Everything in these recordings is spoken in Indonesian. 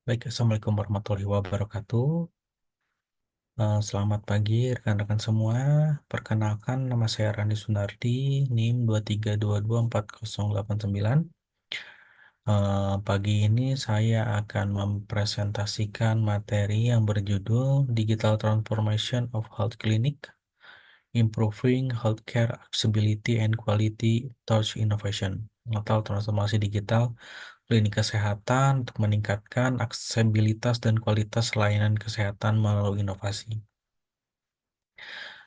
Baik, Assalamualaikum warahmatullahi wabarakatuh. Selamat pagi rekan-rekan semua. Perkenalkan, nama saya Rani Sunardi, NIM 232240889. Pagi ini saya akan mempresentasikan materi yang berjudul Digital Transformation of Health Clinic, Improving Healthcare Accessibility and Quality Touch Innovation, atau transformasi digital klinik kesehatan untuk meningkatkan aksesibilitas dan kualitas layanan kesehatan melalui inovasi.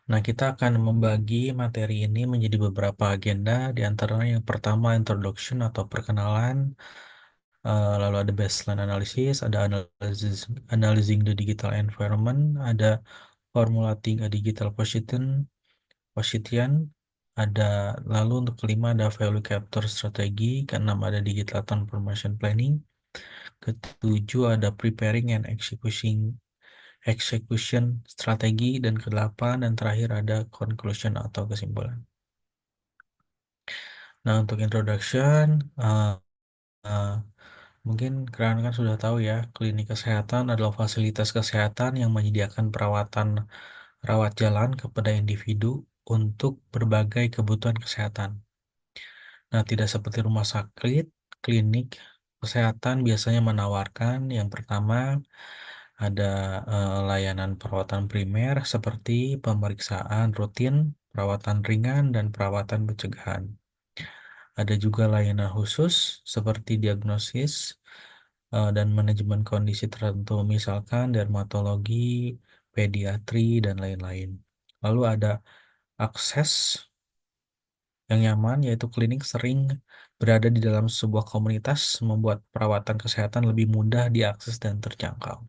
Nah, kita akan membagi materi ini menjadi beberapa agenda, di antaranya yang pertama introduction atau perkenalan, lalu ada baseline analysis, ada analyzing the digital environment, ada formulating a digital position, ada lalu untuk kelima ada value capture strategi, keenam ada digital transformation planning, ketujuh ada preparing and execution strategi, dan kedelapan dan terakhir ada conclusion atau kesimpulan. Nah, untuk introduction, uh, mungkin kalian kan sudah tahu ya, klinik kesehatan adalah fasilitas kesehatan yang menyediakan perawatan rawat jalan kepada individu untuk berbagai kebutuhan kesehatan. Nah, tidak seperti rumah sakit, klinik kesehatan biasanya menawarkan yang pertama ada layanan perawatan primer seperti pemeriksaan rutin, perawatan ringan, dan perawatan pencegahan. Ada juga layanan khusus seperti diagnosis dan manajemen kondisi tertentu, misalkan dermatologi, pediatri, dan lain-lain. Lalu ada akses yang nyaman, yaitu klinik sering berada di dalam sebuah komunitas, membuat perawatan kesehatan lebih mudah diakses dan terjangkau.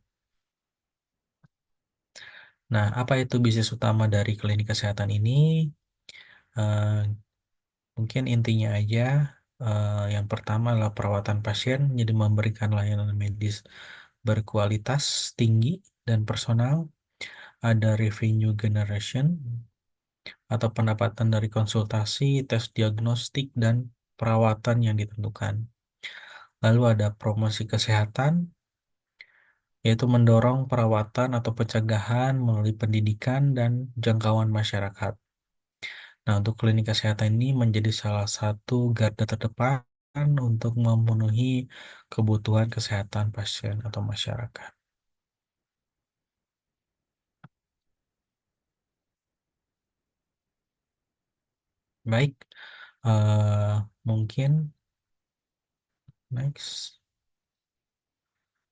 Nah, apa itu bisnis utama dari klinik kesehatan ini? Eh, Mungkin intinya aja, yang pertama adalah perawatan pasien, jadi memberikan layanan medis berkualitas tinggi dan personal. Ada revenue generation atau pendapatan dari konsultasi, tes diagnostik, dan perawatan yang ditentukan. Lalu ada promosi kesehatan, yaitu mendorong perawatan atau pencegahan melalui pendidikan dan jangkauan masyarakat. Nah, untuk klinik kesehatan ini menjadi salah satu garda terdepan untuk memenuhi kebutuhan kesehatan pasien atau masyarakat. Baik, mungkin next.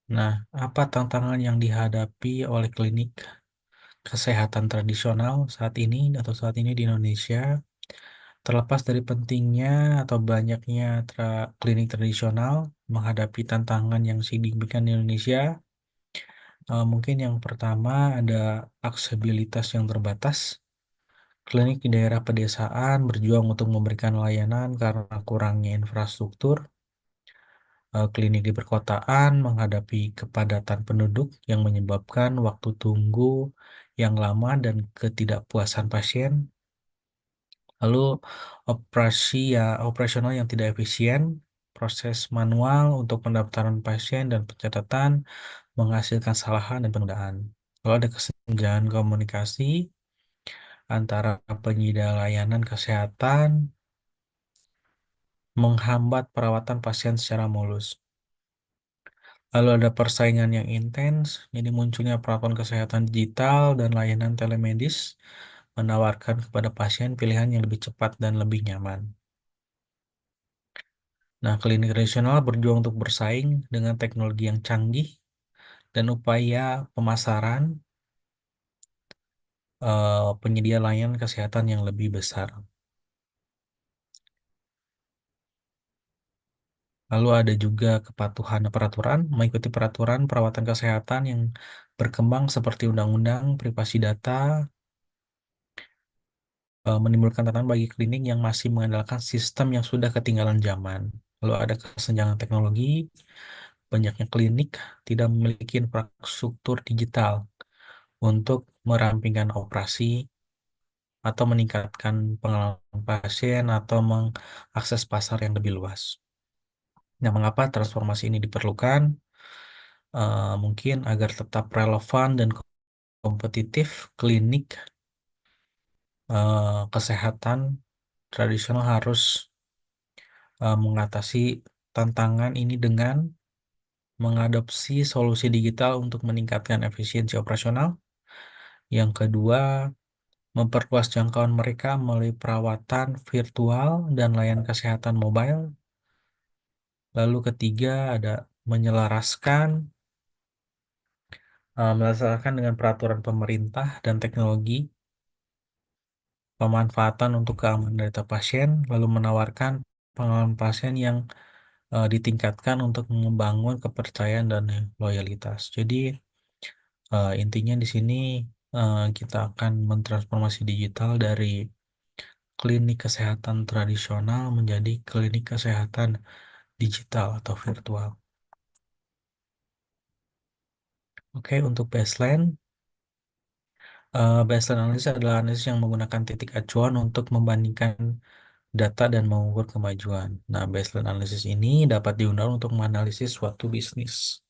Nah, apa tantangan yang dihadapi oleh klinik kesehatan tradisional saat ini di Indonesia? Terlepas dari pentingnya atau banyaknya klinik tradisional menghadapi tantangan yang signifikan di Indonesia, mungkin yang pertama ada aksesibilitas yang terbatas. Klinik di daerah pedesaan berjuang untuk memberikan layanan karena kurangnya infrastruktur. Klinik di perkotaan menghadapi kepadatan penduduk yang menyebabkan waktu tunggu yang lama dan ketidakpuasan pasien. Lalu operasional yang tidak efisien, proses manual untuk pendaftaran pasien dan pencatatan menghasilkan kesalahan dan penundaan. Lalu ada kesenjangan komunikasi antara penyedia layanan kesehatan menghambat perawatan pasien secara mulus. Lalu ada persaingan yang intens, jadi munculnya peralatan kesehatan digital dan layanan telemedis menawarkan kepada pasien pilihan yang lebih cepat dan lebih nyaman. Nah, klinik regional berjuang untuk bersaing dengan teknologi yang canggih dan upaya pemasaran penyedia layanan kesehatan yang lebih besar. Lalu ada juga kepatuhan peraturan, mengikuti peraturan perawatan kesehatan yang berkembang seperti undang-undang privasi data, menimbulkan tantangan bagi klinik yang masih mengandalkan sistem yang sudah ketinggalan zaman. Lalu ada kesenjangan teknologi, banyaknya klinik tidak memiliki infrastruktur digital untuk merampingkan operasi atau meningkatkan pengalaman pasien atau mengakses pasar yang lebih luas. Nah, mengapa transformasi ini diperlukan? Mungkin agar tetap relevan dan kompetitif, klinik kesehatan tradisional harus mengatasi tantangan ini dengan mengadopsi solusi digital untuk meningkatkan efisiensi operasional. Yang kedua, memperluas jangkauan mereka melalui perawatan virtual dan layanan kesehatan mobile. Lalu ketiga ada menyelaraskan, menyelaraskan dengan peraturan pemerintah dan teknologi, pemanfaatan untuk keamanan data pasien, lalu menawarkan pengalaman pasien yang ditingkatkan untuk membangun kepercayaan dan loyalitas. Jadi intinya di sini kita akan mentransformasi digital dari klinik kesehatan tradisional menjadi klinik kesehatan digital atau virtual. Oke, untuk baseline analisis adalah analisis yang menggunakan titik acuan untuk membandingkan data dan mengukur kemajuan. Nah, baseline analisis ini dapat digunakan untuk menganalisis suatu bisnis.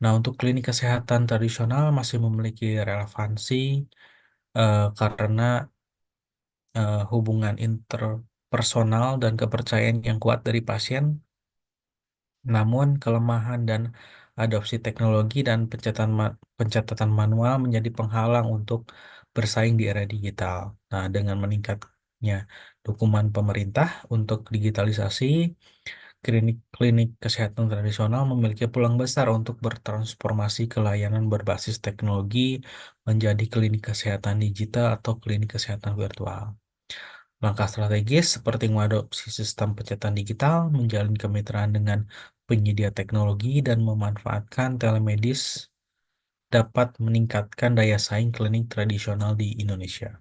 Nah, untuk klinik kesehatan tradisional masih memiliki relevansi karena hubungan interpersonal dan kepercayaan yang kuat dari pasien. Namun, kelemahan dan adopsi teknologi dan pencatatan manual menjadi penghalang untuk bersaing di era digital. Nah, dengan meningkatnya dukungan pemerintah untuk digitalisasi, klinik-klinik kesehatan tradisional memiliki peluang besar untuk bertransformasi ke layanan berbasis teknologi menjadi klinik kesehatan digital atau klinik kesehatan virtual. Langkah strategis seperti mengadopsi sistem pencatatan digital, menjalin kemitraan dengan penyedia teknologi, dan memanfaatkan telemedis dapat meningkatkan daya saing klinik tradisional di Indonesia.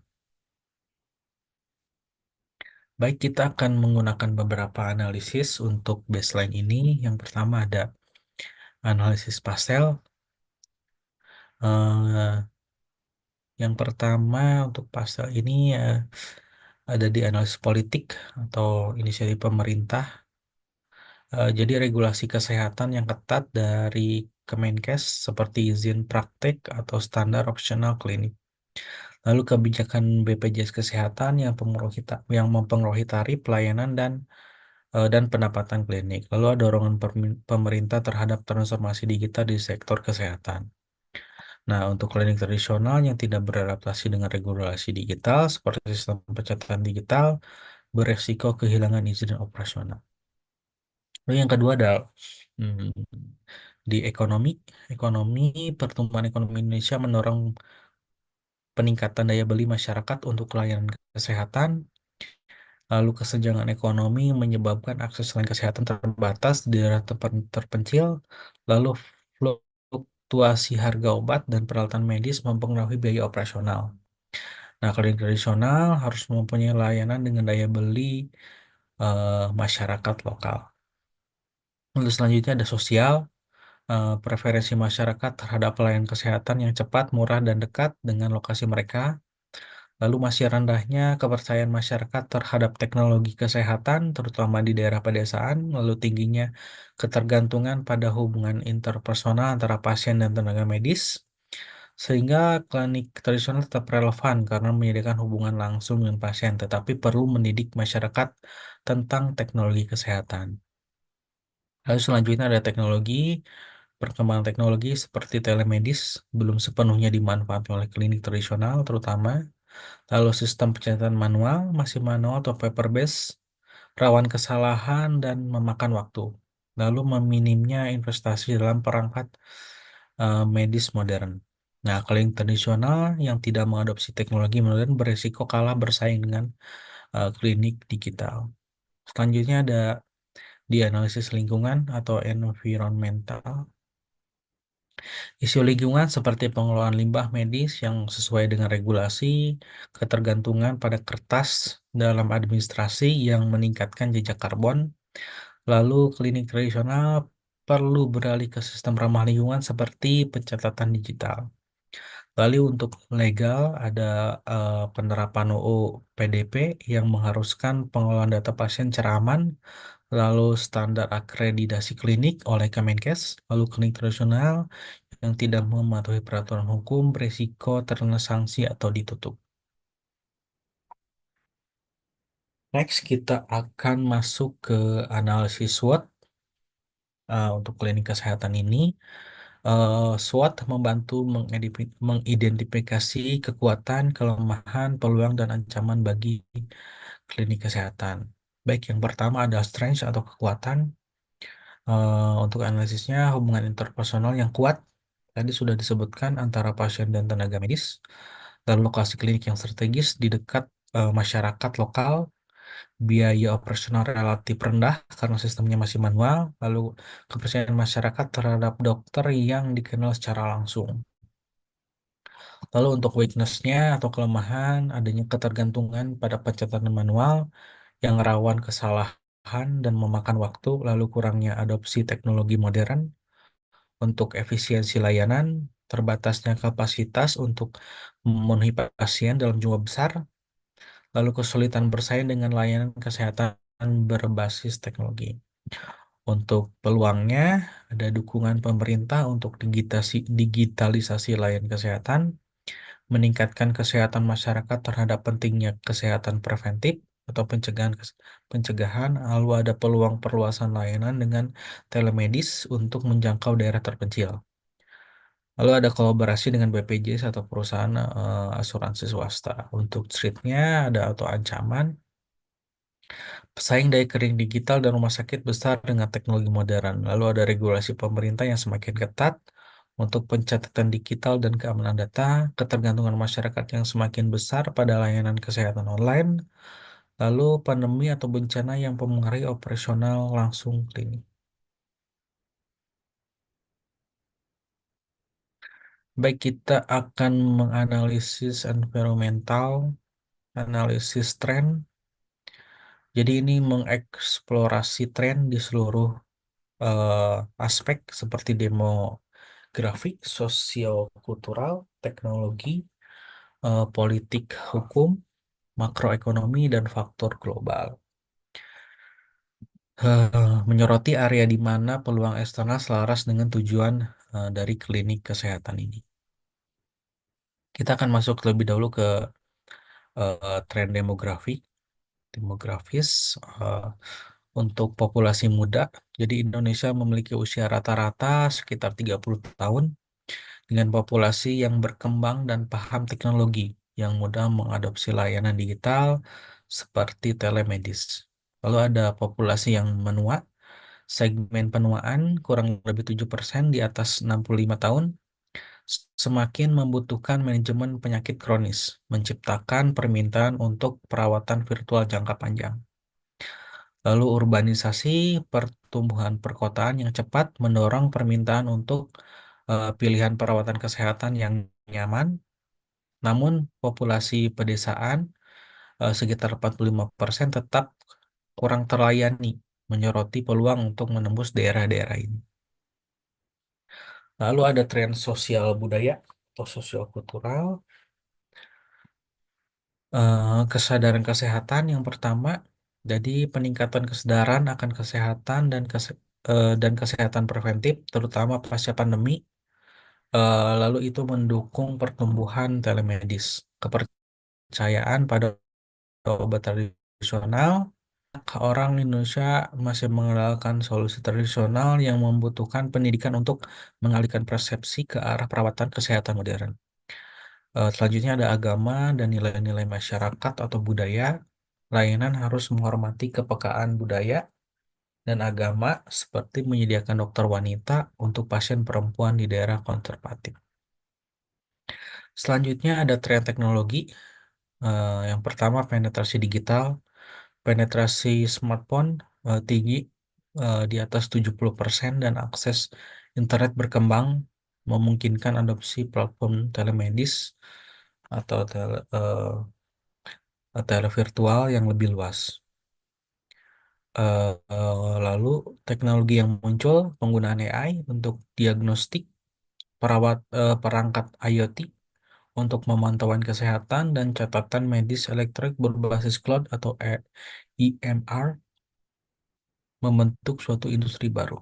Baik, kita akan menggunakan beberapa analisis untuk baseline ini. Yang pertama ada analisis pastel. Eh, yang pertama untuk pastel ini ada di analisis politik atau inisiatif pemerintah. Jadi regulasi kesehatan yang ketat dari Kemenkes seperti izin praktek atau standar opsional klinik. Lalu kebijakan BPJS Kesehatan yang mempengaruhi tarif pelayanan dan pendapatan klinik. Lalu ada dorongan pemerintah terhadap transformasi digital di sektor kesehatan. Nah, untuk klinik tradisional yang tidak beradaptasi dengan regulasi digital seperti sistem pencatatan digital, beresiko kehilangan izin operasional. Lalu yang kedua adalah hmm, di ekonomi, pertumbuhan ekonomi Indonesia mendorong peningkatan daya beli masyarakat untuk layanan kesehatan. Lalu kesenjangan ekonomi menyebabkan akses layanan kesehatan terbatas di daerah terpencil. Lalu fluktuasi harga obat dan peralatan medis mempengaruhi biaya operasional. Nah, klinik tradisional harus mempunyai layanan dengan daya beli masyarakat lokal. Lalu selanjutnya ada sosial. Preferensi masyarakat terhadap pelayanan kesehatan yang cepat, murah, dan dekat dengan lokasi mereka. Lalu masih rendahnya kepercayaan masyarakat terhadap teknologi kesehatan, terutama di daerah pedesaan. Lalu tingginya ketergantungan pada hubungan interpersonal antara pasien dan tenaga medis. Sehingga klinik tradisional tetap relevan karena menyediakan hubungan langsung dengan pasien, tetapi perlu mendidik masyarakat tentang teknologi kesehatan. Lalu selanjutnya ada teknologi. Perkembangan teknologi seperti telemedis belum sepenuhnya dimanfaatkan oleh klinik tradisional terutama. Lalu sistem pencatatan manual masih manual atau paper based, rawan kesalahan dan memakan waktu. Lalu meminimnya investasi dalam perangkat medis modern. Nah, klinik tradisional yang tidak mengadopsi teknologi modern berisiko kalah bersaing dengan klinik digital. Selanjutnya ada di analisis lingkungan atau environmental. Isu lingkungan seperti pengelolaan limbah medis yang sesuai dengan regulasi, ketergantungan pada kertas dalam administrasi yang meningkatkan jejak karbon, lalu klinik tradisional perlu beralih ke sistem ramah lingkungan seperti pencatatan digital. Lalu untuk legal ada penerapan UU PDP yang mengharuskan pengelolaan data pasien secara aman, lalu standar akreditasi klinik oleh Kemenkes, lalu klinik tradisional yang tidak mematuhi peraturan hukum berisiko terkena sanksi atau ditutup. Next, kita akan masuk ke analisis SWOT untuk klinik kesehatan ini. SWOT membantu mengidentifikasi kekuatan, kelemahan, peluang, dan ancaman bagi klinik kesehatan. Baik, yang pertama ada strength atau kekuatan. Untuk analisisnya, hubungan interpersonal yang kuat tadi sudah disebutkan antara pasien dan tenaga medis, dan lokasi klinik yang strategis di dekat masyarakat lokal, biaya operasional relatif rendah karena sistemnya masih manual, lalu kepercayaan masyarakat terhadap dokter yang dikenal secara langsung. Lalu untuk weakness-nya atau kelemahan, adanya ketergantungan pada pencatatan manual yang rawan kesalahan dan memakan waktu, lalu kurangnya adopsi teknologi modern untuk efisiensi layanan, terbatasnya kapasitas untuk memenuhi pasien dalam jumlah besar, lalu kesulitan bersaing dengan layanan kesehatan berbasis teknologi. Untuk peluangnya, ada dukungan pemerintah untuk digitalisasi layanan kesehatan, meningkatkan kesehatan masyarakat terhadap pentingnya kesehatan preventif atau pencegahan, lalu ada peluang perluasan layanan dengan telemedis untuk menjangkau daerah terpencil. Lalu ada kolaborasi dengan BPJS atau perusahaan asuransi swasta. Untuk threat-nya ada atau ancaman, pesaing daya kering digital dan rumah sakit besar dengan teknologi modern. Lalu ada regulasi pemerintah yang semakin ketat untuk pencatatan digital dan keamanan data, ketergantungan masyarakat yang semakin besar pada layanan kesehatan online, lalu pandemi atau bencana yang mempengaruhi operasional langsung klinik. Baik, kita akan menganalisis environmental, analisis tren. Jadi ini mengeksplorasi tren di seluruh eh, aspek seperti demografik, sosiokultural, teknologi, politik, hukum, makroekonomi, dan faktor global. Menyoroti area di mana peluang eksternal selaras dengan tujuan dari klinik kesehatan ini. Kita akan masuk terlebih dahulu ke tren demografis untuk populasi muda. Jadi Indonesia memiliki usia rata-rata sekitar 30 tahun dengan populasi yang berkembang dan paham teknologi yang mudah mengadopsi layanan digital seperti telemedis. Lalu ada populasi yang menua, segmen penuaan kurang lebih 7% di atas 65 tahun semakin membutuhkan manajemen penyakit kronis, menciptakan permintaan untuk perawatan virtual jangka panjang. Lalu urbanisasi, pertumbuhan perkotaan yang cepat mendorong permintaan untuk pilihan perawatan kesehatan yang nyaman. Namun populasi pedesaan sekitar 45% tetap kurang terlayani, menyoroti peluang untuk menembus daerah-daerah ini. Lalu ada tren sosial budaya atau sosial kultural. Kesadaran kesehatan yang pertama, jadi peningkatan kesadaran akan kesehatan dan kesehatan preventif, terutama pasca pandemi. Lalu itu mendukung pertumbuhan telemedis, kepercayaan pada obat tradisional. Orang Indonesia masih mengandalkan solusi tradisional yang membutuhkan pendidikan untuk mengalihkan persepsi ke arah perawatan kesehatan modern. Selanjutnya ada agama dan nilai-nilai masyarakat atau budaya. Layanan harus menghormati kepekaan budaya dan agama seperti menyediakan dokter wanita untuk pasien perempuan di daerah konservatif. Selanjutnya ada tren teknologi. Yang pertama penetrasi digital, penetrasi smartphone tinggi di atas 70% dan akses internet berkembang memungkinkan adopsi platform telemedis atau televirtual yang lebih luas. Lalu teknologi yang muncul, penggunaan AI untuk diagnostik, perangkat IoT untuk pemantauan kesehatan dan catatan medis elektronik berbasis cloud atau EMR, membentuk suatu industri baru.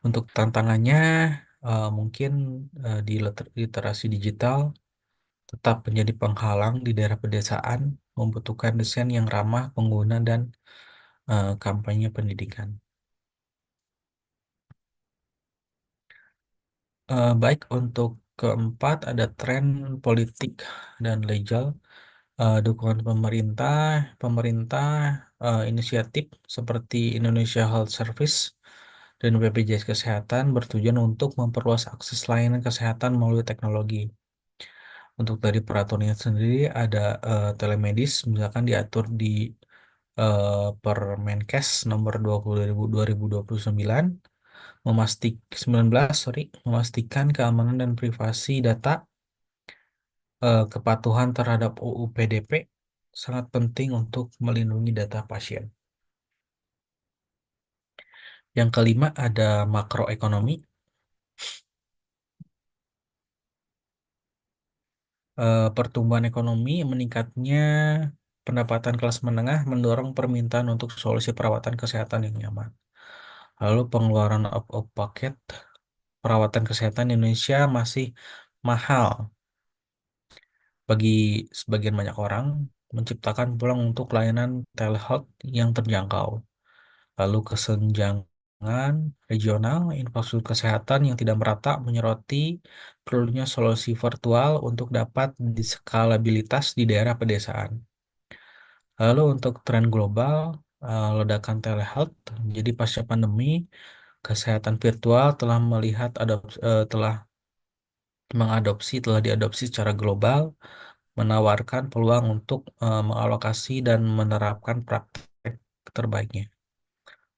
Untuk tantangannya, mungkin di literasi digital tetap menjadi penghalang di daerah pedesaan, membutuhkan desain yang ramah pengguna dan kampanye pendidikan. Baik, untuk keempat ada tren politik dan legal. Dukungan pemerintah, inisiatif seperti Indonesia Health Service dan BPJS Kesehatan bertujuan untuk memperluas akses layanan kesehatan melalui teknologi. Untuk dari peraturannya sendiri ada telemedis, misalkan diatur di Permenkes nomor 20 2029, 19, sorry, memastikan keamanan dan privasi data, kepatuhan terhadap UU PDP sangat penting untuk melindungi data pasien. Yang kelima ada makroekonomi. Pertumbuhan ekonomi meningkatnya pendapatan kelas menengah mendorong permintaan untuk solusi perawatan kesehatan yang nyaman. Lalu pengeluaran out of pocket perawatan kesehatan di Indonesia masih mahal bagi sebagian banyak orang, menciptakan peluang untuk layanan telehealth yang terjangkau. Lalu kesenjangan regional, infrastruktur kesehatan yang tidak merata menyoroti perlunya solusi virtual untuk dapat diskalabilitas di daerah pedesaan. Lalu untuk tren global, ledakan telehealth, jadi pasca pandemi, kesehatan virtual telah diadopsi secara global, menawarkan peluang untuk mengalokasi dan menerapkan praktek terbaiknya.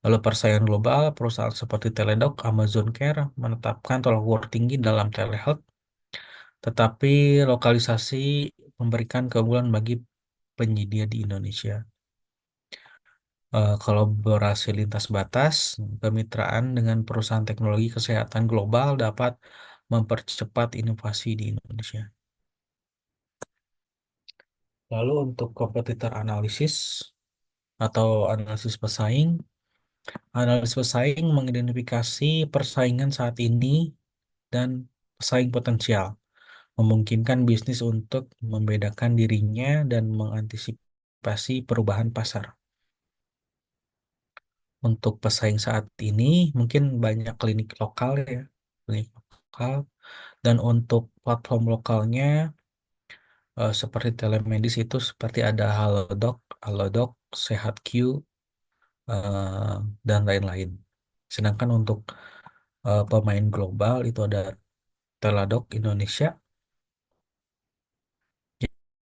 Lalu persaingan global, perusahaan seperti Teladoc, Amazon Care menetapkan tolak ukur tinggi dalam telehealth, tetapi lokalisasi memberikan keunggulan bagi penyedia di Indonesia. Kolaborasi lintas batas, kemitraan dengan perusahaan teknologi kesehatan global dapat mempercepat inovasi di Indonesia. Lalu untuk kompetitor analisis atau analisis pesaing, analis pesaing mengidentifikasi persaingan saat ini dan pesaing potensial, memungkinkan bisnis untuk membedakan dirinya dan mengantisipasi perubahan pasar. Untuk pesaing saat ini, mungkin banyak klinik lokal ya, klinik lokal. Dan untuk platform lokalnya, seperti telemedis itu seperti ada Halodoc, SehatQ, eh, dan lain-lain. Sedangkan untuk pemain global itu ada Teladoc Indonesia.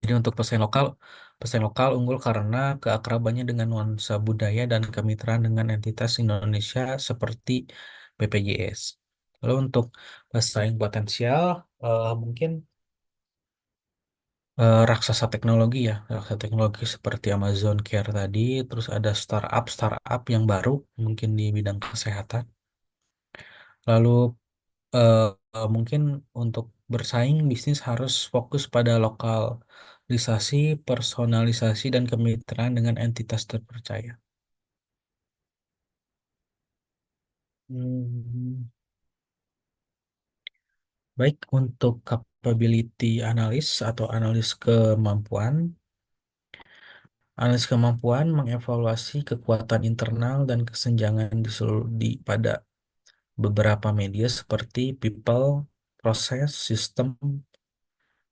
Jadi untuk pesaing lokal unggul karena keakrabannya dengan nuansa budaya dan kemitraan dengan entitas Indonesia seperti BPJS. Lalu untuk pesaing potensial, mungkin raksasa teknologi seperti Amazon Care tadi, terus ada startup yang baru mungkin di bidang kesehatan. Lalu eh, mungkin untuk bersaing bisnis harus fokus pada lokalisasi, personalisasi, dan kemitraan dengan entitas terpercaya. Hmm, Baik, untuk capability analis atau analis kemampuan mengevaluasi kekuatan internal dan kesenjangan pada beberapa media seperti people, proses, system,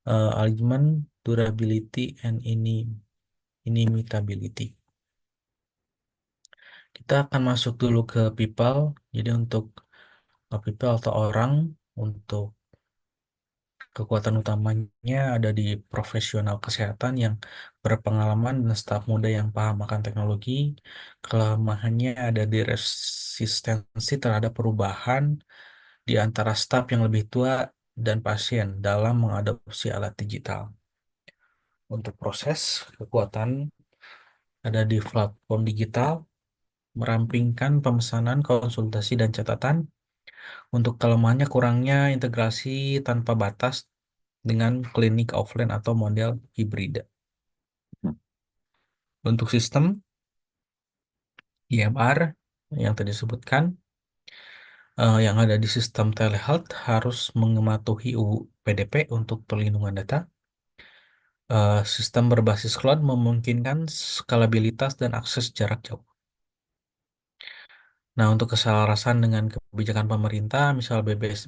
alignment, durability, and inimitability. Kita akan masuk dulu ke people. Jadi untuk people atau orang, untuk kekuatan utamanya ada di profesional kesehatan yang berpengalaman dan staf muda yang paham akan teknologi. Kelemahannya ada di resistensi terhadap perubahan di antara staf yang lebih tua dan pasien dalam mengadopsi alat digital. Untuk proses, kekuatan ada di platform digital, merampingkan pemesanan, konsultasi, dan catatan. Untuk kelemahannya kurangnya integrasi tanpa batas dengan klinik offline atau model hibrida. Untuk sistem, IMR yang tadi disebutkan, yang ada di sistem telehealth harus mematuhi UU PDP untuk perlindungan data. Sistem berbasis cloud memungkinkan skalabilitas dan akses jarak jauh. Nah, untuk keselarasan dengan kebijakan pemerintah, misal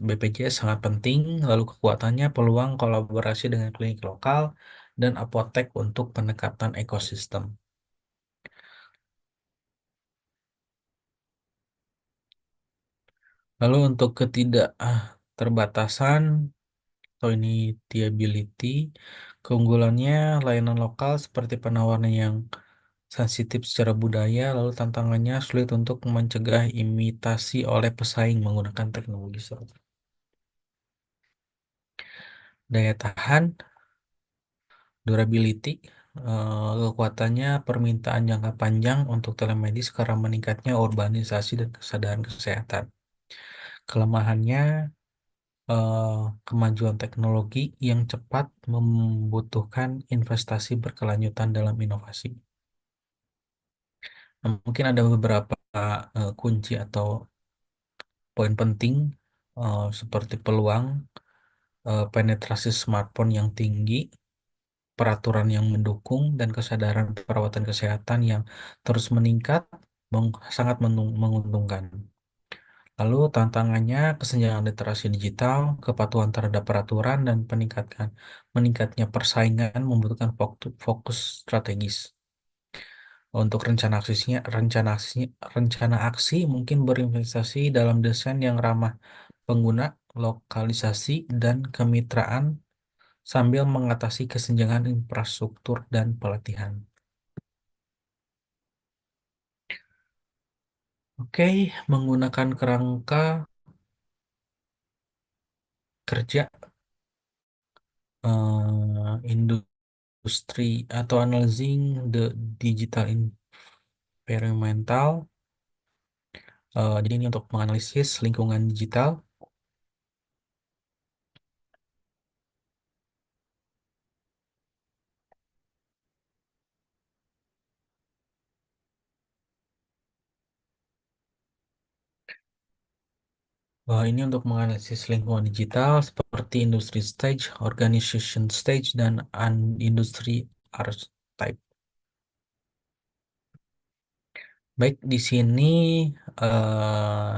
BPJS sangat penting, lalu kekuatannya peluang kolaborasi dengan klinik lokal dan apotek untuk pendekatan ekosistem. Lalu untuk terbatasan atau ini viability, keunggulannya layanan lokal seperti penawaran yang sensitif secara budaya, lalu tantangannya sulit untuk mencegah imitasi oleh pesaing menggunakan teknologi serupa. Daya tahan, durability, kekuatannya permintaan jangka panjang untuk telemedis karena meningkatnya urbanisasi dan kesadaran kesehatan. Kelemahannya, eh, kemajuan teknologi yang cepat membutuhkan investasi berkelanjutan dalam inovasi. Nah, mungkin ada beberapa kunci atau poin penting seperti peluang, penetrasi smartphone yang tinggi, peraturan yang mendukung, dan kesadaran perawatan kesehatan yang terus meningkat sangat menguntungkan. Lalu tantangannya kesenjangan literasi digital, kepatuhan terhadap peraturan, dan meningkatnya persaingan membutuhkan fokus strategis. Untuk rencana aksi mungkin berinvestasi dalam desain yang ramah pengguna, lokalisasi, dan kemitraan sambil mengatasi kesenjangan infrastruktur dan pelatihan. Oke, menggunakan kerangka kerja industri atau analyzing the digital environmental. Jadi ini untuk menganalisis lingkungan digital. Ini untuk menganalisis lingkungan digital seperti industri stage, organization stage, dan industri archetype. Baik, di sini eh,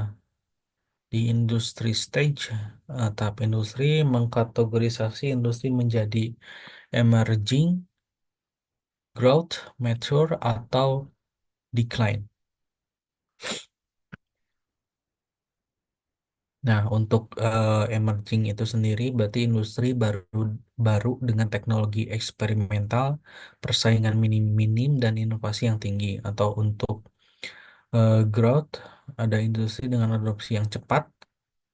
di industri stage, tahap industri mengkategorisasi industri menjadi emerging, growth, mature, atau decline. Nah, untuk emerging itu sendiri berarti industri baru baru dengan teknologi eksperimental, persaingan minim-minim, dan inovasi yang tinggi. Atau untuk growth, ada industri dengan adopsi yang cepat,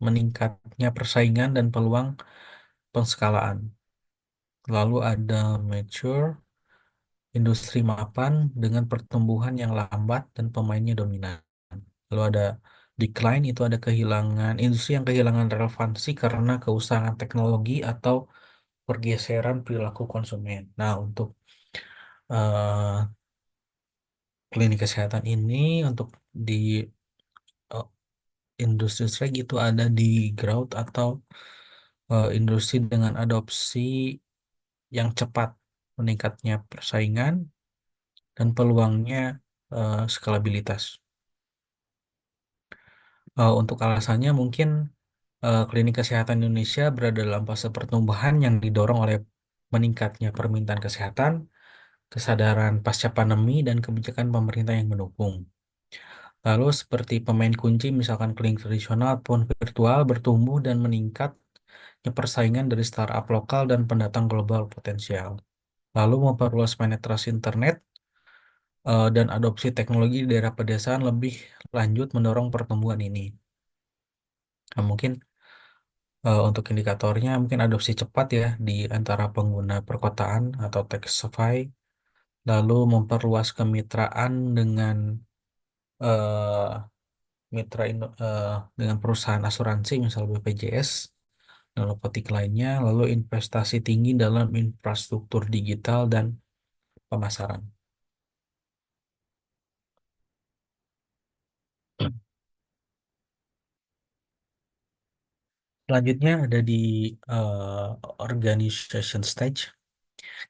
meningkatnya persaingan dan peluang penskalaan. Lalu ada mature, industri mapan dengan pertumbuhan yang lambat dan pemainnya dominan. Lalu ada decline, itu ada kehilangan industri yang kehilangan relevansi karena keusahan teknologi atau pergeseran perilaku konsumen. Nah, untuk eh, klinik kesehatan ini untuk di eh, industri strike itu ada di growth atau industri dengan adopsi yang cepat, meningkatnya persaingan dan peluangnya skalabilitas. Untuk alasannya mungkin klinik kesehatan Indonesia berada dalam fase pertumbuhan yang didorong oleh meningkatnya permintaan kesehatan, kesadaran pasca pandemi, dan kebijakan pemerintah yang mendukung. Lalu seperti pemain kunci misalkan klinik tradisional pun virtual bertumbuh dan meningkatnya persaingan dari startup lokal dan pendatang global potensial. Lalu memperluas penetrasi internet dan adopsi teknologi di daerah pedesaan lebih lanjut mendorong pertumbuhan ini. Nah, mungkin untuk indikatornya mungkin adopsi cepat ya di antara pengguna perkotaan atau tech savvy, lalu memperluas kemitraan dengan eh, dengan perusahaan asuransi misal BPJS dan apotek lainnya, lalu investasi tinggi dalam infrastruktur digital dan pemasaran. Selanjutnya ada di eh, organization stage.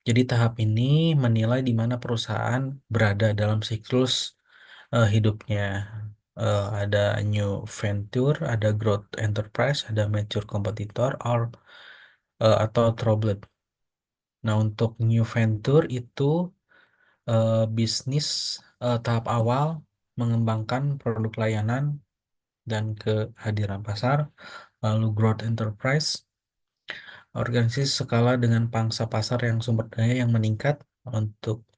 Jadi tahap ini menilai di mana perusahaan berada dalam siklus hidupnya. Ada new venture, ada growth enterprise, ada mature competitor, atau troubled. Nah, untuk new venture itu bisnis tahap awal mengembangkan produk layanan dan kehadiran pasar. Lalu growth enterprise, organisasi skala dengan pangsa pasar yang sumber daya yang meningkat. Untuk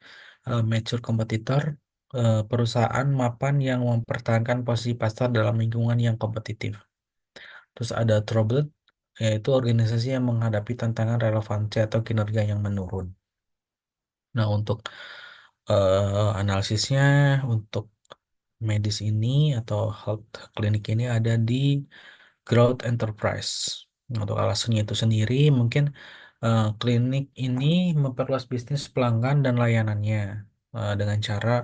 mature kompetitor, perusahaan mapan yang mempertahankan posisi pasar dalam lingkungan yang kompetitif. Terus ada troubled, yaitu organisasi yang menghadapi tantangan relevansi atau kinerja yang menurun. Nah, untuk analisisnya, untuk medis ini atau health clinic ini ada di growth enterprise. Untuk alasannya itu sendiri, mungkin klinik ini memperluas bisnis pelanggan dan layanannya dengan cara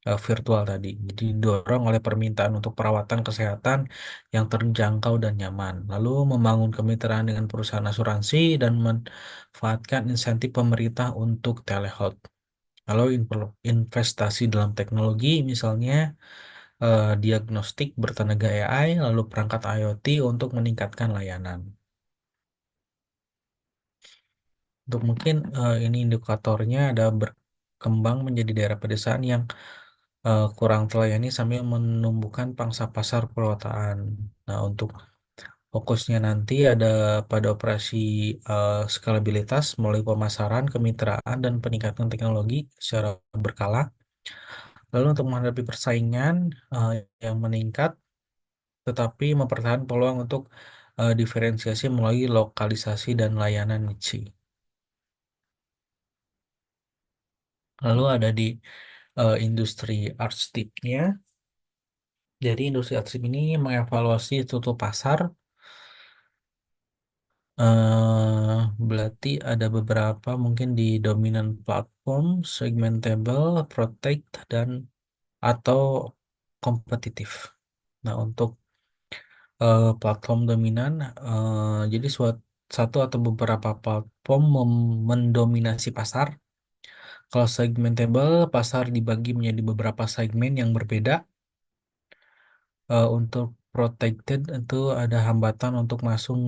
virtual tadi. Jadi didorong oleh permintaan untuk perawatan kesehatan yang terjangkau dan nyaman. Lalu membangun kemitraan dengan perusahaan asuransi dan memanfaatkan insentif pemerintah untuk telehealth. Lalu investasi dalam teknologi, misalnya diagnostik bertenaga AI, lalu perangkat IoT untuk meningkatkan layanan. Untuk mungkin ini indikatornya ada berkembang menjadi daerah pedesaan yang kurang terlayani sambil menumbuhkan pangsa pasar perkotaan. Nah, untuk fokusnya nanti ada pada operasi skalabilitas melalui pemasaran, kemitraan, dan peningkatan teknologi secara berkala. Lalu untuk menghadapi persaingan yang meningkat, tetapi mempertahankan peluang untuk diferensiasi melalui lokalisasi dan layanan niche. Lalu ada di industri arsipnya. Jadi industri arsip ini mengevaluasi struktur pasar. Berarti ada beberapa mungkin di dominan platform, segmentable, protect, dan atau kompetitif. Nah, untuk platform dominan, jadi satu atau beberapa platform mendominasi pasar. Kalau segmentable, pasar dibagi menjadi beberapa segmen yang berbeda. Untuk protected itu ada hambatan untuk masuk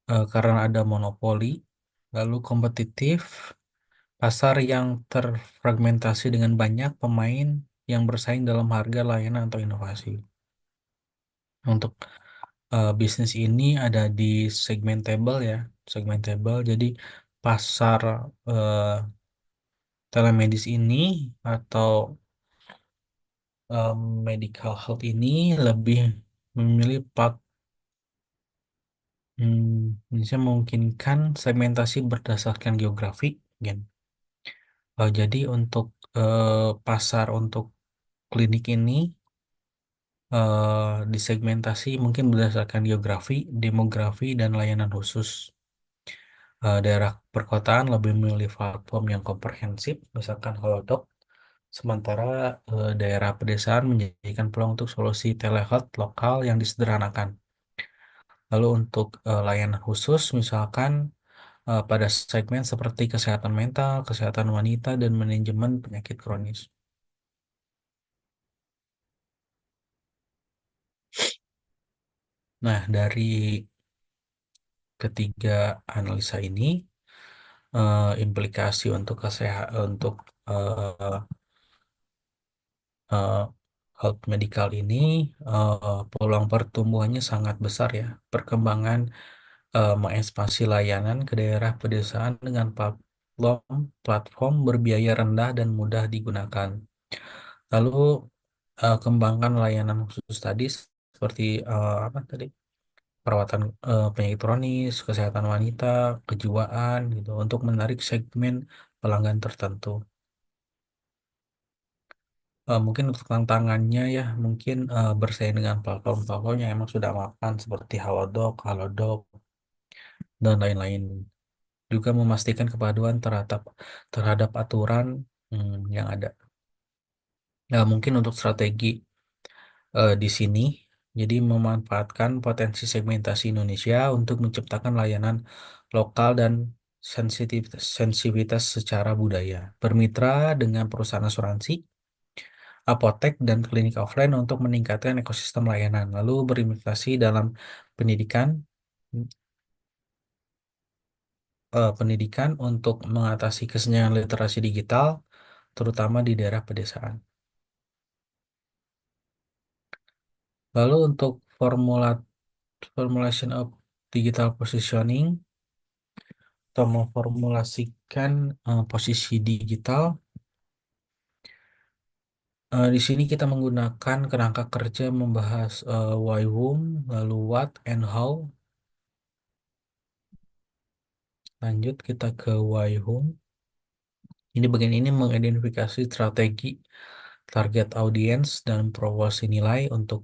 karena ada monopoli. Lalu kompetitif, pasar yang terfragmentasi dengan banyak pemain yang bersaing dalam harga, layanan, atau inovasi. Untuk bisnis ini ada di segmentable ya, segmentable. Jadi pasar eh, telemedis ini atau medical health ini lebih memilih bisa memungkinkan segmentasi berdasarkan geografi, kan? Jadi untuk pasar untuk klinik ini disegmentasi mungkin berdasarkan geografi, demografi, dan layanan khusus. Daerah perkotaan lebih memilih platform yang komprehensif, misalkan Halodoc, sementara daerah pedesaan menjadikan peluang untuk solusi telehealth lokal yang disederhanakan. Lalu untuk layanan khusus, misalkan pada segmen seperti kesehatan mental, kesehatan wanita, dan manajemen penyakit kronis. Nah, dari ketiga analisa ini, implikasi untuk untuk eh, eh, health medical ini, peluang pertumbuhannya sangat besar ya. Perkembangan mengekspansi layanan ke daerah pedesaan dengan platform berbiaya rendah dan mudah digunakan. Lalu kembangkan layanan khusus tadi seperti apa tadi? Perawatan penyakit kronis, kesehatan wanita, kejiwaan gitu untuk menarik segmen pelanggan tertentu. Mungkin untuk tantangannya ya mungkin bersaing dengan platform-platform yang emang sudah mapan seperti Halodoc dan lain-lain. Juga memastikan kepaduan terhadap aturan yang ada. Mungkin untuk strategi di sini. Jadi memanfaatkan potensi segmentasi Indonesia untuk menciptakan layanan lokal dan sensitivitas secara budaya. Bermitra dengan perusahaan asuransi, apotek, dan klinik offline untuk meningkatkan ekosistem layanan. Lalu berinvestasi dalam pendidikan, pendidikan untuk mengatasi kesenjangan literasi digital, terutama di daerah pedesaan. Lalu untuk formulation of digital positioning atau memformulasikan posisi digital, di sini kita menggunakan kerangka kerja membahas why, whom, lalu what, and how. Lanjut kita ke why, whom. Ini bagian ini mengidentifikasi strategi, target audience, dan proporsi nilai untuk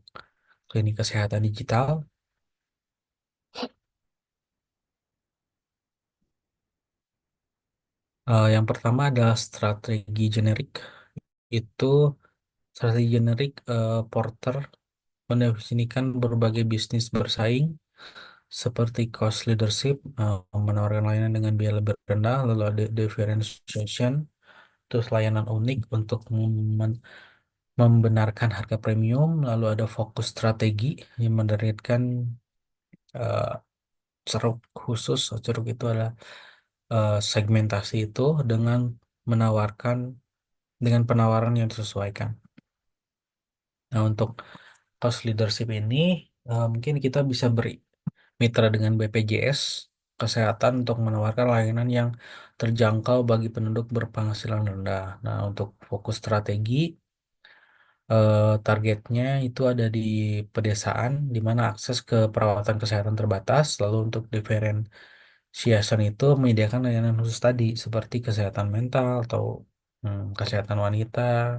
klinik kesehatan digital. Yang pertama adalah strategi generik. Itu strategi generik, Porter mendefinisikan berbagai bisnis bersaing seperti cost leadership, menawarkan layanan dengan biaya lebih rendah, lalu ada differentiation, terus layanan unik untuk membenarkan harga premium, lalu ada fokus strategi yang menargetkan eh, ceruk khusus. Ceruk itu adalah segmentasi itu dengan menawarkan dengan penawaran yang disesuaikan. Nah, untuk cost leadership ini mungkin kita bisa bermitra dengan BPJS Kesehatan untuk menawarkan layanan yang terjangkau bagi penduduk berpenghasilan rendah. Nah, untuk fokus strategi, targetnya itu ada di pedesaan, di mana akses ke perawatan kesehatan terbatas. Lalu untuk differentiation itu menyediakan layanan khusus tadi, seperti kesehatan mental atau kesehatan wanita,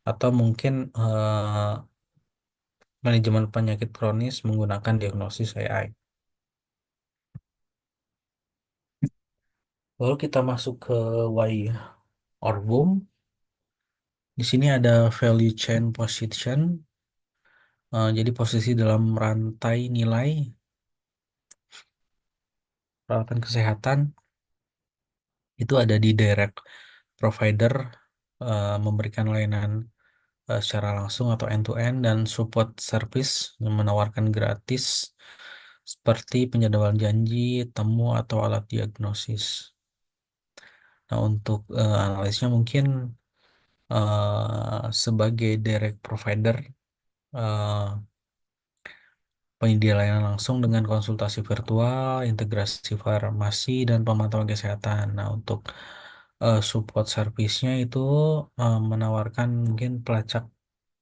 atau mungkin manajemen penyakit kronis menggunakan diagnosis AI. Lalu kita masuk ke why or boom. Di sini ada value chain position. Jadi posisi dalam rantai nilai perawatan kesehatan itu ada di direct provider, memberikan layanan secara langsung atau end to end, dan support service yang menawarkan gratis seperti penjadwalan janji, temu, atau alat diagnosis. Nah, untuk analisnya mungkin sebagai direct provider, eh, penyedia layanan langsung dengan konsultasi virtual, integrasi farmasi, dan pemantauan kesehatan. Nah, untuk support service-nya itu menawarkan mungkin pelacak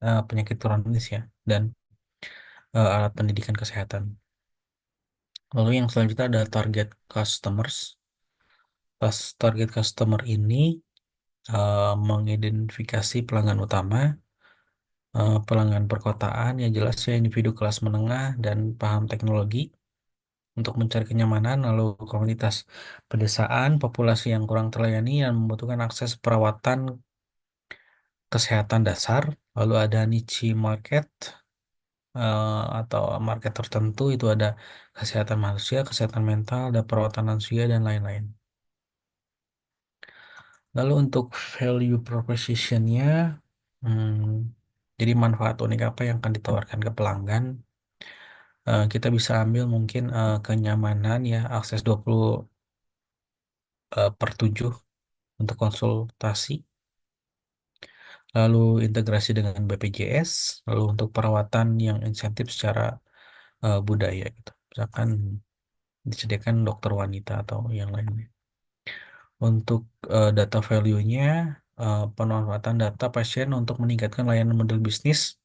penyakit kronis ya, dan alat pendidikan kesehatan. Lalu yang selanjutnya ada target customers. Target customer ini mengidentifikasi pelanggan utama, pelanggan perkotaan yang jelas ya, individu kelas menengah dan paham teknologi untuk mencari kenyamanan, lalu komunitas pedesaan, populasi yang kurang terlayani dan membutuhkan akses perawatan kesehatan dasar, lalu ada niche market, atau market tertentu, itu ada kesehatan manusia, kesehatan mental, ada perawatan lansia, dan lain-lain. Lalu untuk value proposition-nya, hmm, jadi manfaat unik apa yang akan ditawarkan ke pelanggan? Kita bisa ambil mungkin kenyamanan ya, akses 20/7 untuk konsultasi, lalu integrasi dengan BPJS, lalu untuk perawatan yang insentif secara budaya gitu. Misalkan disediakan dokter wanita atau yang lainnya. Untuk data value-nya, pemanfaatan data pasien untuk meningkatkan layanan model bisnis.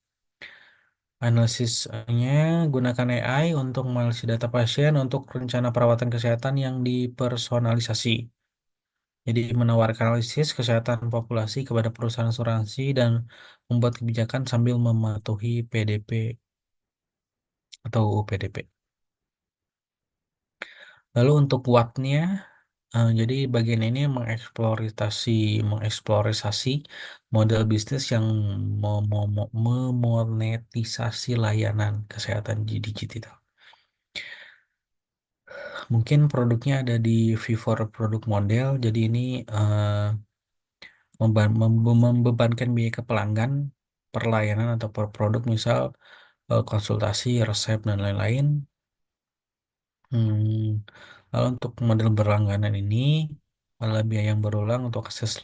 Analisisnya gunakan AI untuk menganalisis data pasien untuk rencana perawatan kesehatan yang dipersonalisasi. Jadi menawarkan analisis kesehatan populasi kepada perusahaan asuransi dan membuat kebijakan sambil mematuhi PDP atau UU PDP. Lalu untuk what-nya, Jadi bagian ini mengeksplorasi model bisnis yang memonetisasi layanan kesehatan di digital. Mungkin produknya ada di Vivor produk model. Jadi ini eh, membebankan biaya ke pelanggan per layanan atau per produk, misal konsultasi, resep dan lain-lain. Hmm, Lalu untuk model berlangganan ini adalah biaya yang berulang untuk akses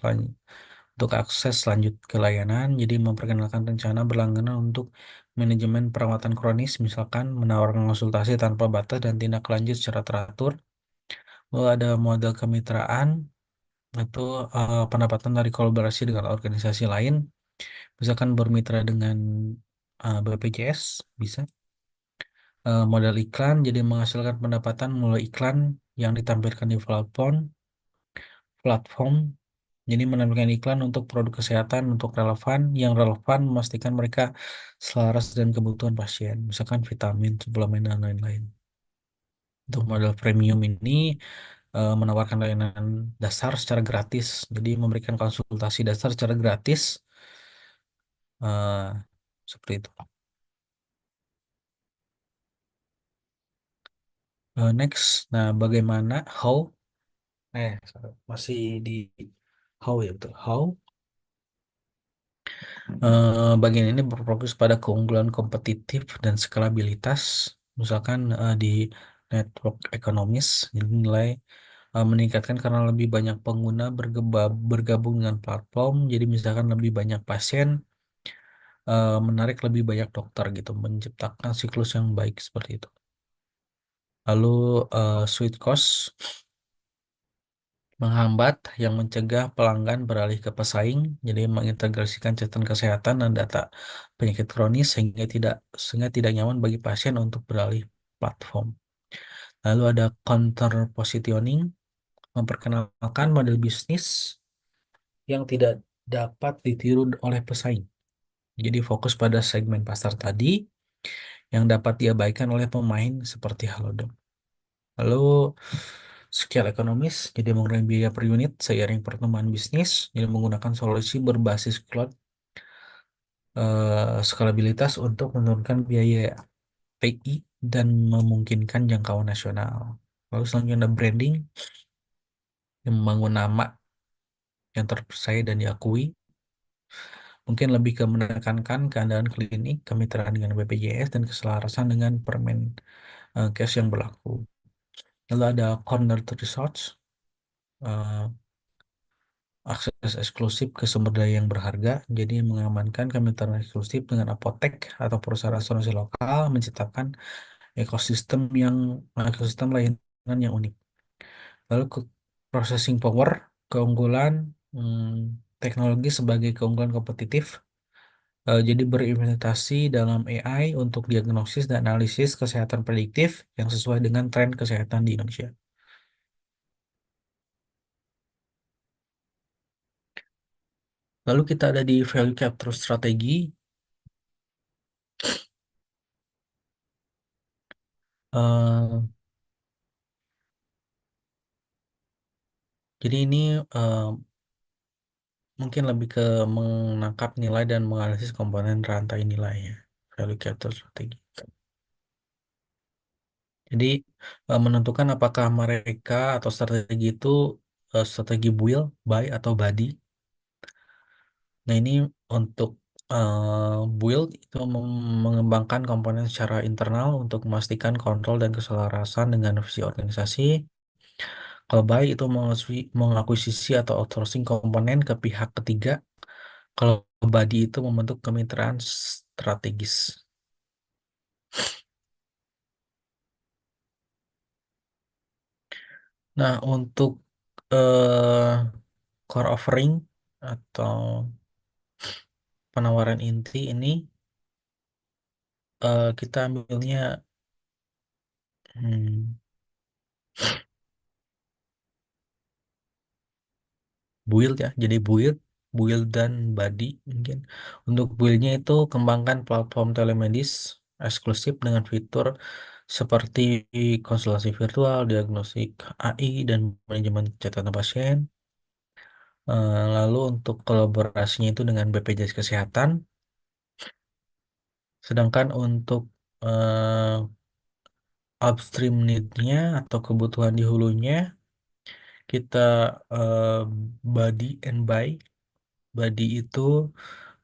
lanjut ke layanan. Jadi memperkenalkan rencana berlangganan untuk manajemen perawatan kronis, misalkan menawarkan konsultasi tanpa batas dan tindak lanjut secara teratur. Lalu ada model kemitraan, itu pendapatan dari kolaborasi dengan organisasi lain, misalkan bermitra dengan BPJS, bisa. Model iklan, jadi menghasilkan pendapatan melalui iklan yang ditampilkan di platform. Jadi menampilkan iklan untuk produk kesehatan untuk yang relevan, memastikan mereka selaras dengan kebutuhan pasien, misalkan vitamin, suplemen dan lain-lain. Untuk model premium ini menawarkan layanan dasar secara gratis, jadi memberikan konsultasi dasar secara gratis, eh, seperti itu. Next, nah bagaimana sorry, masih di how ya, betul. Bagian ini berfokus pada keunggulan kompetitif dan skalabilitas, misalkan di network ekonomis, jadi nilai meningkatkan karena lebih banyak pengguna bergabung dengan platform, jadi misalkan lebih banyak pasien, menarik lebih banyak dokter gitu, menciptakan siklus yang baik seperti itu. Lalu sweet cost menghambat yang mencegah pelanggan beralih ke pesaing, jadi mengintegrasikan catatan kesehatan dan data penyakit kronis sehingga tidak nyaman bagi pasien untuk beralih platform. Lalu ada counter positioning, memperkenalkan model bisnis yang tidak dapat ditiru oleh pesaing. Jadi fokus pada segmen pasar tadi yang dapat diabaikan oleh pemain seperti Halodoc. Lalu scale ekonomis, jadi mengurangi biaya per unit seiring pertumbuhan bisnis, jadi menggunakan solusi berbasis cloud, skalabilitas untuk menurunkan biaya TI dan memungkinkan jangkauan nasional. Lalu selanjutnya ada branding, yang membangun nama yang terpercaya dan diakui, mungkin lebih ke menekankan keandaan klinik, kemitraan dengan BPJS, dan keselarasan dengan permen case yang berlaku. Lalu ada corner to research, eh, akses eksklusif ke sumber daya yang berharga, jadi mengamankan kemitraan eksklusif dengan apotek atau perusahaan asuransi lokal, menciptakan ekosistem layanan yang unik. Lalu processing power, keunggulan teknologi sebagai keunggulan kompetitif, jadi berimplementasi dalam AI untuk diagnosis dan analisis kesehatan prediktif yang sesuai dengan tren kesehatan di Indonesia. Lalu kita ada di value capture strategi. Eh, jadi ini eh, mungkin lebih ke menangkap nilai dan menganalisis komponen rantai nilainya. Value capture strategi. Jadi menentukan apakah mereka atau strategi itu strategi buy atau body. Nah ini untuk build itu mengembangkan komponen secara internal untuk memastikan kontrol dan keselarasan dengan visi organisasi. Kalau buy itu mengakuisisi atau outsourcing komponen ke pihak ketiga. Kalau body itu membentuk kemitraan strategis. Nah untuk eh, core offering atau penawaran inti ini, kita ambilnya hmm, build ya. Jadi build dan body mungkin. Untuk buildnya itu kembangkan platform telemedis eksklusif dengan fitur seperti konsultasi virtual, diagnostik AI, dan manajemen catatan pasien. Lalu untuk kolaborasinya itu dengan BPJS Kesehatan, sedangkan untuk eh, upstream need-nya atau kebutuhan di hulunya, kita eh, body and buy. Body itu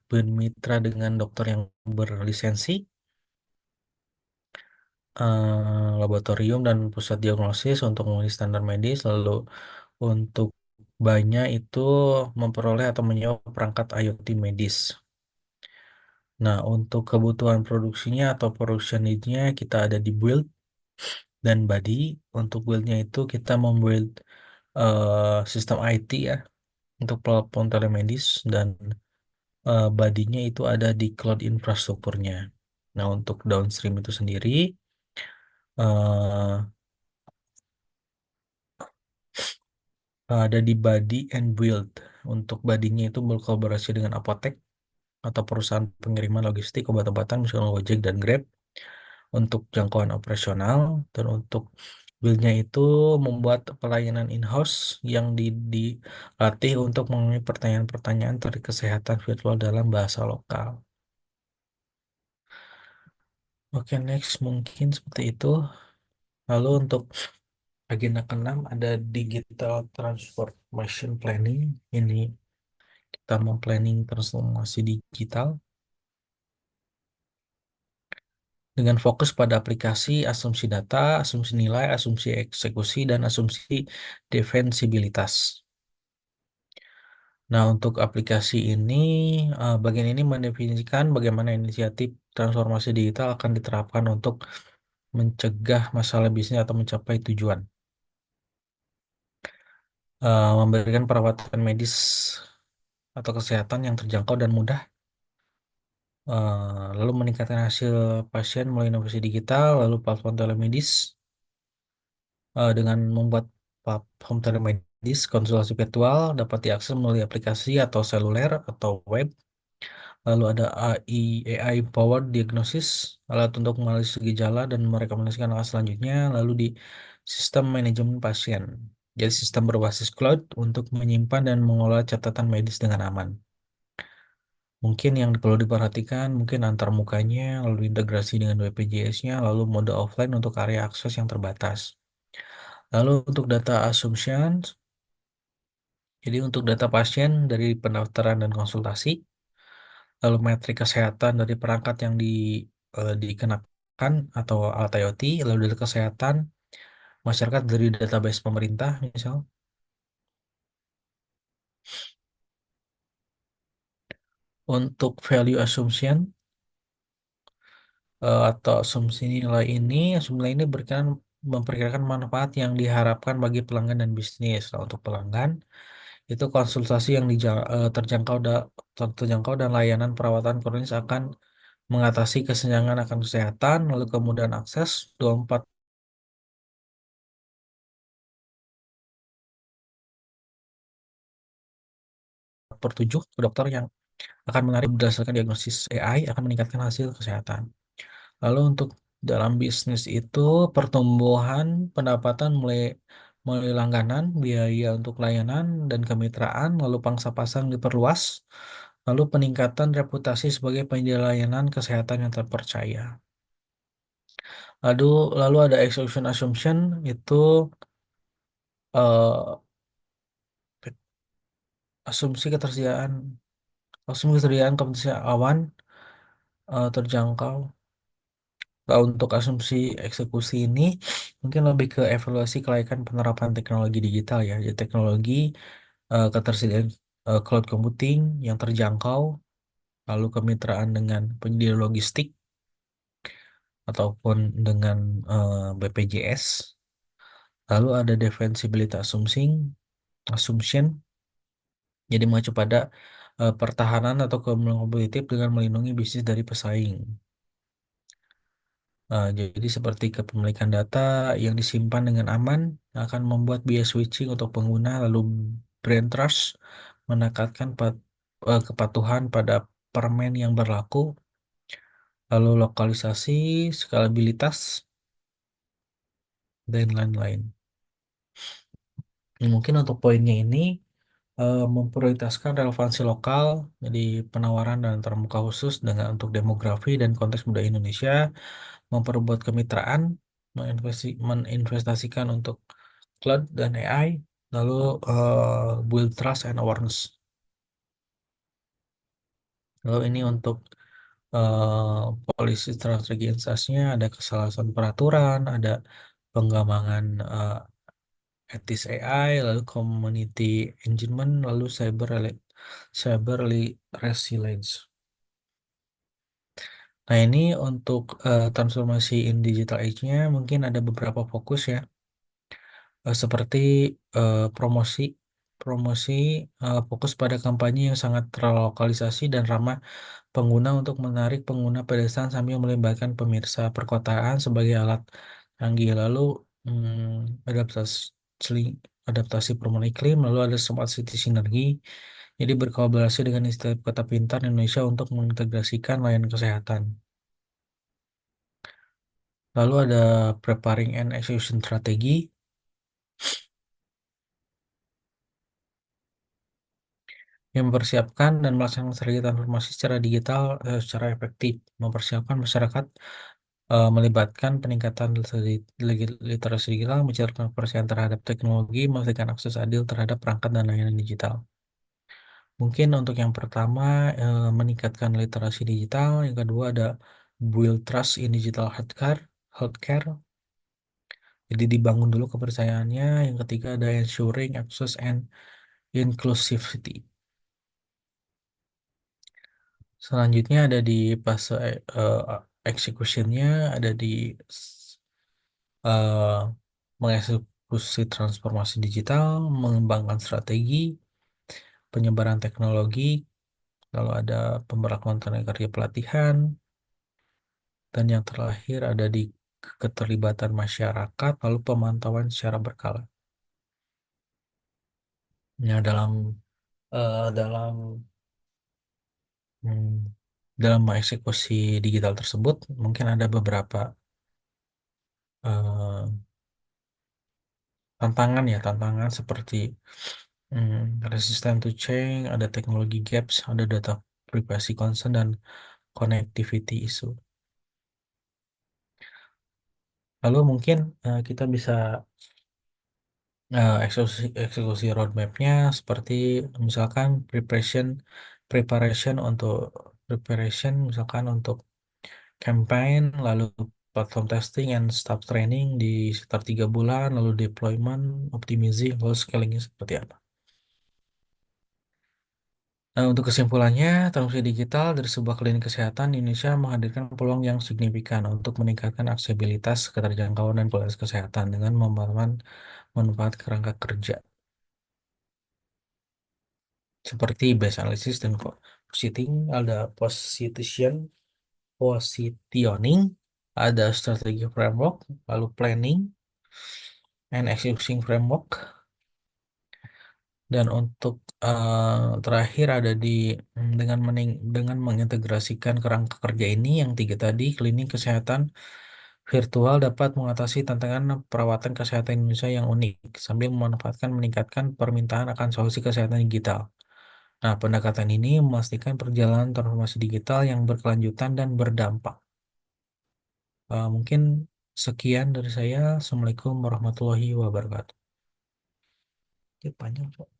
bermitra dengan dokter yang berlisensi, laboratorium dan pusat diagnosis untuk memenuhi standar medis. Lalu untuk banyak itu memperoleh atau menyewa perangkat IoT medis. Nah, untuk kebutuhan produksinya atau production need-nya kita ada di build dan body. Untuk build-nya itu kita membuild sistem IT ya untuk platform telemedis, dan body-nya itu ada di cloud infrastrukturnya. Nah, untuk downstream itu sendiri eh, ada di body and build. Untuk body-nya itu berkolaborasi dengan apotek atau perusahaan pengiriman logistik obat-obatan misalnya Gojek dan Grab untuk jangkauan operasional, dan untuk build-nya itu membuat pelayanan in-house yang dilatih untuk memenuhi pertanyaan-pertanyaan dari kesehatan virtual dalam bahasa lokal. Oke, next mungkin seperti itu. Lalu untuk agenda keenam ada digital transformation planning. Ini kita mau planning transformasi digital dengan fokus pada aplikasi, asumsi data, asumsi nilai, asumsi eksekusi, dan asumsi defensibilitas. Nah, untuk aplikasi ini, bagian ini mendefinisikan bagaimana inisiatif transformasi digital akan diterapkan untuk mencegah masalah bisnis atau mencapai tujuan. Memberikan perawatan medis atau kesehatan yang terjangkau dan mudah, lalu meningkatkan hasil pasien melalui inovasi digital, lalu platform telemedis, dengan membuat platform telemedis konsultasi virtual dapat diakses melalui aplikasi atau seluler atau web. Lalu ada AI powered diagnosis, alat untuk menganalisis gejala dan merekomendasikan langkah selanjutnya. Lalu di sistem manajemen pasien, jadi sistem berbasis cloud untuk menyimpan dan mengelola catatan medis dengan aman. Mungkin yang perlu diperhatikan mungkin antar mukanya, lalu integrasi dengan BPJS-nya, lalu mode offline untuk area akses yang terbatas. Lalu untuk data assumption, jadi untuk data pasien dari pendaftaran dan konsultasi, lalu metrik kesehatan dari perangkat yang dikenakan atau alat IoT, lalu data kesehatan masyarakat dari database pemerintah misal. Untuk value assumption atau asumsi nilai ini memperkirakan manfaat yang diharapkan bagi pelanggan dan bisnis. Nah, untuk pelanggan itu konsultasi yang terjangkau dan layanan perawatan kronis akan mengatasi kesenjangan akan kesehatan, lalu kemudahan akses 24/7 ke dokter yang akan menarik berdasarkan diagnosis AI akan meningkatkan hasil kesehatan. Lalu untuk dalam bisnis itu pertumbuhan pendapatan mulai melalui langganan, biaya untuk layanan dan kemitraan, lalu pangsa pasar diperluas, lalu peningkatan reputasi sebagai penyedia layanan kesehatan yang terpercaya. Lalu lalu ada execution assumption itu eh, asumsi ketersediaan kompetensi awan terjangkau. Nah, untuk asumsi eksekusi ini mungkin lebih ke evaluasi kelayakan penerapan teknologi digital ya. Jadi teknologi ketersediaan cloud computing yang terjangkau, lalu kemitraan dengan penyedia logistik ataupun dengan BPJS. Lalu ada defensibility assumption, jadi mengacu pada pertahanan atau keunggulan kompetitif dengan melindungi bisnis dari pesaing. Jadi seperti kepemilikan data yang disimpan dengan aman akan membuat biaya switching untuk pengguna, lalu brand trust menekankan kepatuhan pada permen yang berlaku, lalu lokalisasi, skalabilitas dan lain-lain. Mungkin untuk poinnya ini memprioritaskan relevansi lokal, jadi penawaran dan terbuka khusus dengan untuk demografi dan konteks budaya Indonesia, memperbuat kemitraan, meninvestasikan untuk cloud dan AI, lalu build trust and awareness. Lalu ini untuk polisi strategi insasnya ada kesalahan peraturan, ada pengembangan etis AI, lalu community engagement, lalu resilience. Nah, ini untuk transformasi in digital age-nya mungkin ada beberapa fokus ya. Seperti promosi, promosi fokus pada kampanye yang sangat terlokalisasi dan ramah pengguna untuk menarik pengguna pedesaan sambil melibatkan pemirsa perkotaan sebagai alat canggih. Lalu adaptasi perubahan iklim, lalu ada smart city sinergi. Jadi berkolaborasi dengan Institut Kota Pintar Indonesia untuk mengintegrasikan layanan kesehatan. Lalu ada preparing and execution strategi yang mempersiapkan dan melaksanakan strategi transformasi secara digital secara efektif, mempersiapkan masyarakat melibatkan peningkatan literasi digital, menciptakan kepercayaan terhadap teknologi, memastikan akses adil terhadap perangkat dan layanan digital. Mungkin untuk yang pertama meningkatkan literasi digital, yang kedua ada build trust in digital healthcare. Jadi dibangun dulu kepercayaannya. Yang ketiga ada ensuring access and inclusivity. Selanjutnya ada di fase executionnya, ada di eh, mengeksekusi transformasi digital, mengembangkan strategi, penyebaran teknologi, lalu ada pemberlakuan tenaga kerja pelatihan, dan yang terakhir ada di keterlibatan masyarakat, lalu pemantauan secara berkala. Ya, dalam hmm, dalam mengeksekusi digital tersebut mungkin ada beberapa eh, tantangan seperti resistant to change, ada teknologi gaps, ada data privacy concern dan connectivity issue. Lalu mungkin kita bisa eksekusi roadmapnya seperti misalkan preparation untuk misalkan untuk campaign, lalu platform testing and staff training di sekitar 3 bulan, lalu deployment, optimizing, lalu scalingnya seperti apa. Nah, untuk kesimpulannya, transformasi digital dari sebuah klinik kesehatan di Indonesia menghadirkan peluang yang signifikan untuk meningkatkan aksesibilitas, keterjangkauan, dan kualitas kesehatan dengan membangun manfaat kerangka kerja seperti base analysis dan positioning, ada positioning, ada strategi framework, lalu planning and execution framework, dan untuk terakhir ada dengan mengintegrasikan kerangka kerja ini yang tiga tadi, klinik kesehatan virtual dapat mengatasi tantangan perawatan kesehatan Indonesia yang unik sambil memanfaatkan meningkatkan permintaan akan solusi kesehatan digital. Nah, pendekatan ini memastikan perjalanan transformasi digital yang berkelanjutan dan berdampak. Mungkin sekian dari saya. Assalamualaikum warahmatullahi wabarakatuh. Ya, panjang, Pak.